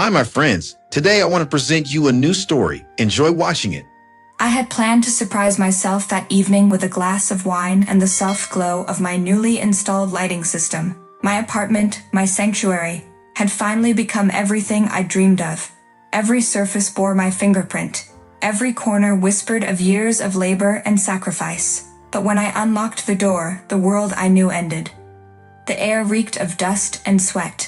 Hi, my friends. Today I want to present you a new story. Enjoy watching it. I had planned to surprise myself that evening with a glass of wine and the soft glow of my newly installed lighting system. My apartment, my sanctuary, had finally become everything I dreamed of. Every surface bore my fingerprint. Every corner whispered of years of labor and sacrifice. But when I unlocked the door, the world I knew ended. The air reeked of dust and sweat.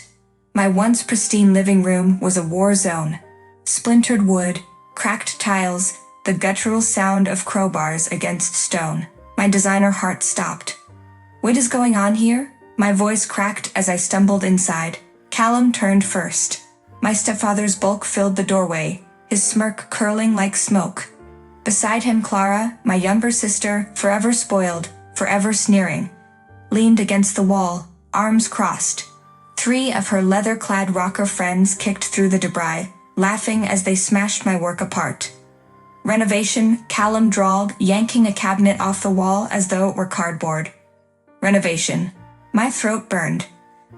My once pristine living room was a war zone. Splintered wood, cracked tiles, the guttural sound of crowbars against stone. My designer heart stopped. What is going on here? My voice cracked as I stumbled inside. Callum turned first. My stepfather's bulk filled the doorway, his smirk curling like smoke. Beside him, Clara, my younger sister, forever spoiled, forever sneering, leaned against the wall, arms crossed. 3 of her leather-clad rocker friends kicked through the debris, laughing as they smashed my work apart. Renovation, Callum drawled, yanking a cabinet off the wall as though it were cardboard. Renovation. My throat burned.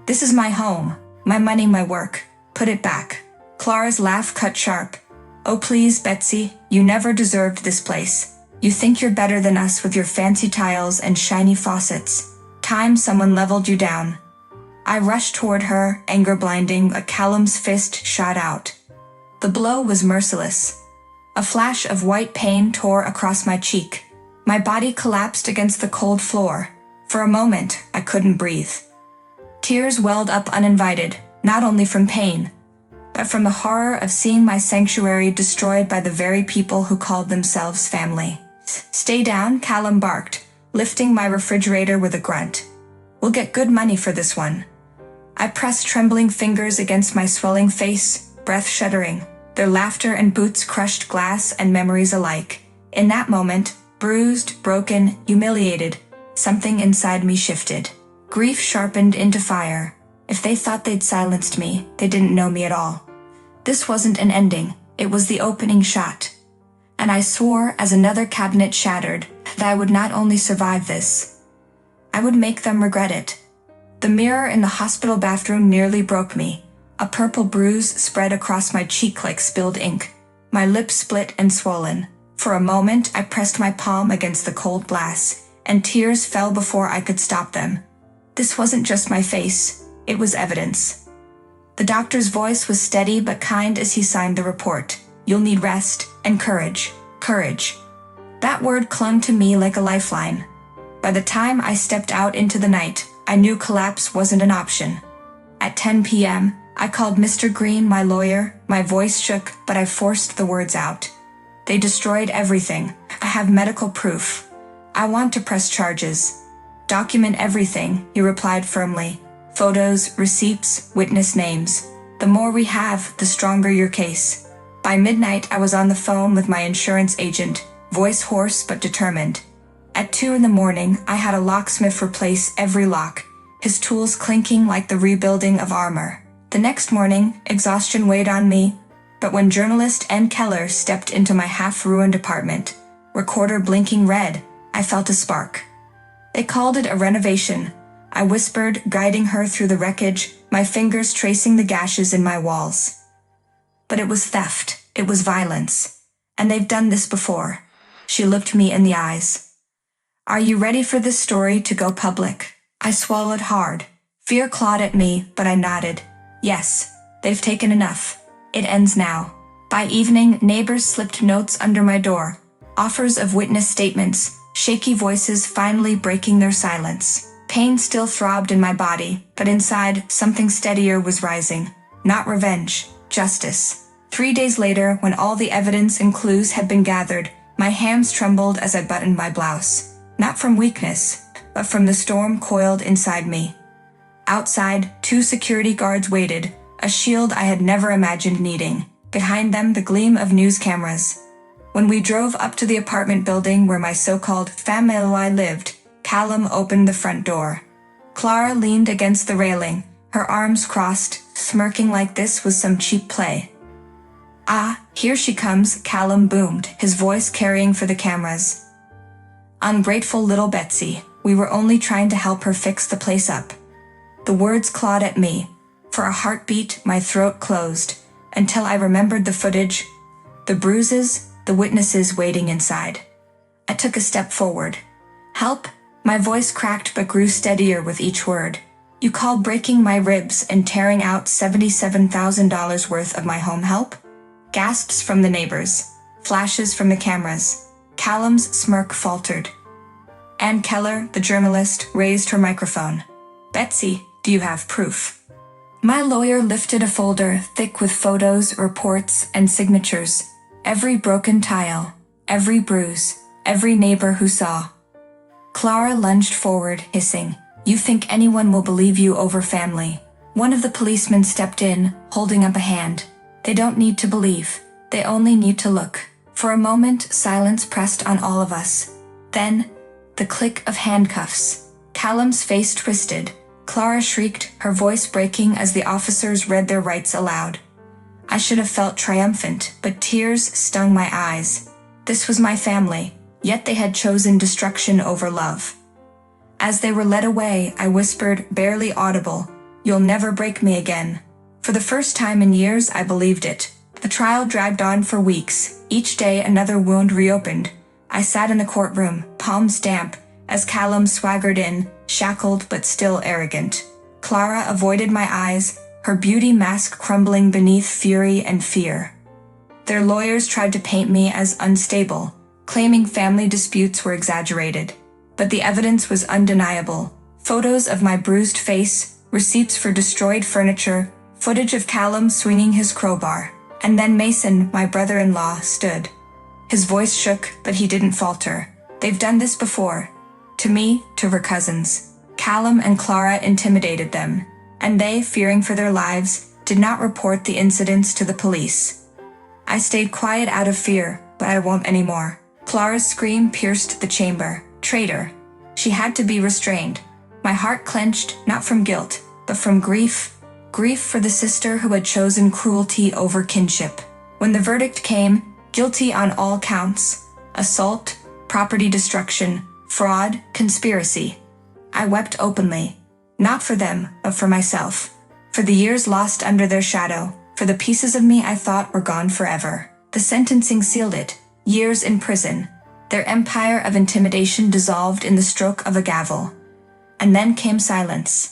This is my home, my money, my work. Put it back. Clara's laugh cut sharp. Oh please, Betsy, you never deserved this place. You think you're better than us with your fancy tiles and shiny faucets. Time someone leveled you down. I rushed toward her, anger blinding, but Callum's fist shot out. The blow was merciless. A flash of white pain tore across my cheek. My body collapsed against the cold floor. For a moment, I couldn't breathe. Tears welled up uninvited, not only from pain, but from the horror of seeing my sanctuary destroyed by the very people who called themselves family. Stay down, Callum barked, lifting my refrigerator with a grunt. We'll get good money for this one. I pressed trembling fingers against my swelling face, breath shuddering. Their laughter and boots crushed glass and memories alike. In that moment, bruised, broken, humiliated, something inside me shifted. Grief sharpened into fire. If they thought they'd silenced me, they didn't know me at all. This wasn't an ending, it was the opening shot. And I swore as another cabinet shattered that I would not only survive this, I would make them regret it. The mirror in the hospital bathroom nearly broke me. A purple bruise spread across my cheek like spilled ink. My lips split and swollen. For a moment, I pressed my palm against the cold glass, and tears fell before I could stop them. This wasn't just my face, it was evidence. The doctor's voice was steady but kind as he signed the report. You'll need rest and courage. Courage. That word clung to me like a lifeline. By the time I stepped out into the night, I knew collapse wasn't an option. At 10 p.m., I called Mr. Green, my lawyer. My voice shook, but I forced the words out. They destroyed everything. I have medical proof. I want to press charges. Document everything, he replied firmly. Photos, receipts, witness names. The more we have, the stronger your case. By midnight, I was on the phone with my insurance agent, voice hoarse but determined. At 2 in the morning, I had a locksmith replace every lock, his tools clinking like the rebuilding of armor. The next morning, exhaustion weighed on me, but when journalist Ann Keller stepped into my half-ruined apartment, recorder blinking red, I felt a spark. They called it a renovation. I whispered, guiding her through the wreckage, my fingers tracing the gashes in my walls. But it was theft, it was violence, and they've done this before. She looked me in the eyes. Are you ready for this story to go public? I swallowed hard. Fear clawed at me, but I nodded. Yes, they've taken enough. It ends now. By evening, neighbors slipped notes under my door, offers of witness statements, shaky voices finally breaking their silence. Pain still throbbed in my body, but inside, something steadier was rising. Not revenge, justice. 3 days later, when all the evidence and clues had been gathered, my hands trembled as I buttoned my blouse. Not from weakness, but from the storm coiled inside me. Outside, 2 security guards waited, a shield I had never imagined needing. Behind them, the gleam of news cameras. When we drove up to the apartment building where my so-called family lived, Callum opened the front door. Clara leaned against the railing, her arms crossed, smirking like this was some cheap play. Ah, here she comes, Callum boomed, his voice carrying for the cameras. Ungrateful little Betsy, we were only trying to help her fix the place up. The words clawed at me. For a heartbeat, my throat closed. until I remembered the footage, the bruises, the witnesses waiting inside. I took a step forward. Help? My voice cracked but grew steadier with each word. You call breaking my ribs and tearing out $77,000 worth of my home help? Gasps from the neighbors. Flashes from the cameras. Callum's smirk faltered. Ann Keller, the journalist, raised her microphone. Betsy, do you have proof? My lawyer lifted a folder thick with photos, reports, and signatures. Every broken tile, every bruise, every neighbor who saw. Clara lunged forward, hissing, "You think anyone will believe you over family?" One of the policemen stepped in, holding up a hand. "They don't need to believe. They only need to look." For a moment, silence pressed on all of us. Then, the click of handcuffs. Callum's face twisted. Clara shrieked, her voice breaking as the officers read their rights aloud. I should have felt triumphant, but tears stung my eyes. This was my family, yet they had chosen destruction over love. As they were led away, I whispered, barely audible, "You'll never break me again." For the first time in years, I believed it. The trial dragged on for weeks. Each day, another wound reopened. I sat in the courtroom, palms damp, as Callum swaggered in, shackled but still arrogant. Clara avoided my eyes, her beauty mask crumbling beneath fury and fear. Their lawyers tried to paint me as unstable, claiming family disputes were exaggerated. But the evidence was undeniable. Photos of my bruised face, receipts for destroyed furniture, footage of Callum swinging his crowbar. And then Mason, my brother-in-law, stood. His voice shook, but he didn't falter. "They've done this before. To me, to her cousins. Callum and Clara intimidated them, and they, fearing for their lives, did not report the incidents to the police. I stayed quiet out of fear, but I won't anymore." Clara's scream pierced the chamber. Traitor. She had to be restrained. My heart clenched, not from guilt, but from grief. Grief for the sister who had chosen cruelty over kinship. When the verdict came, guilty on all counts. Assault, property destruction, fraud, conspiracy. I wept openly. Not for them, but for myself. For the years lost under their shadow. For the pieces of me I thought were gone forever. The sentencing sealed it. Years in prison. Their empire of intimidation dissolved in the stroke of a gavel. And then came silence.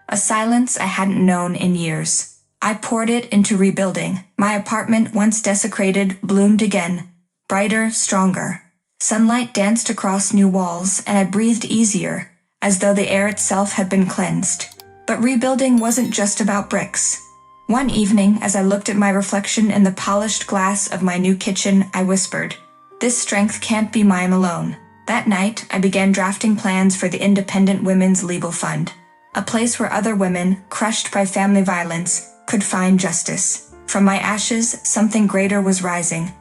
A silence I hadn't known in years. I poured it into rebuilding. My apartment, once desecrated, bloomed again. Brighter, stronger. Sunlight danced across new walls, and I breathed easier, as though the air itself had been cleansed. But rebuilding wasn't just about bricks. One evening, as I looked at my reflection in the polished glass of my new kitchen, I whispered, "This strength can't be mine alone." That night, I began drafting plans for the Independent Women's Legal Fund, a place where other women, crushed by family violence, could find justice. From my ashes, something greater was rising.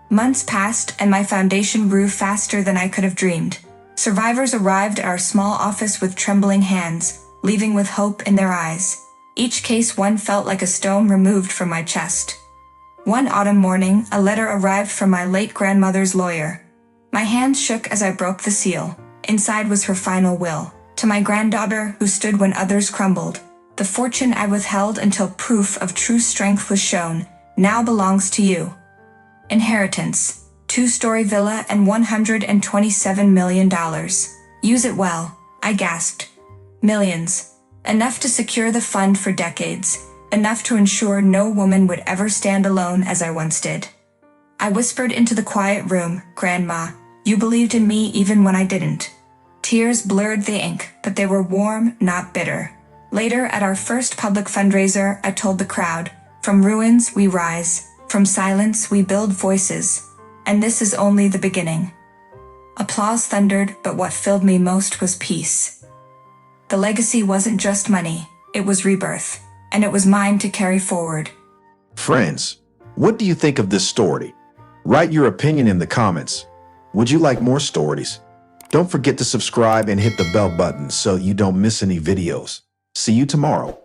Months passed, and my foundation grew faster than I could have dreamed. Survivors arrived at our small office with trembling hands, leaving with hope in their eyes. Each case one felt like a stone removed from my chest. One autumn morning, a letter arrived from my late grandmother's lawyer. My hands shook as I broke the seal. Inside was her final will. To my granddaughter, who stood when others crumbled, "The fortune I withheld until proof of true strength was shown, now belongs to you. Inheritance, 2-story villa and $127 million. Use it well," I gasped. Millions. Enough to secure the fund for decades. Enough to ensure no woman would ever stand alone as I once did. I whispered into the quiet room, "Grandma, you believed in me even when I didn't." Tears blurred the ink, but they were warm, not bitter. Later, at our first public fundraiser, I told the crowd, "From ruins we rise, from silence we build voices, and this is only the beginning." Applause thundered, but what filled me most was peace. The legacy wasn't just money, it was rebirth, and it was mine to carry forward. Friends, what do you think of this story? Write your opinion in the comments. Would you like more stories? Don't forget to subscribe and hit the bell button so you don't miss any videos. See you tomorrow.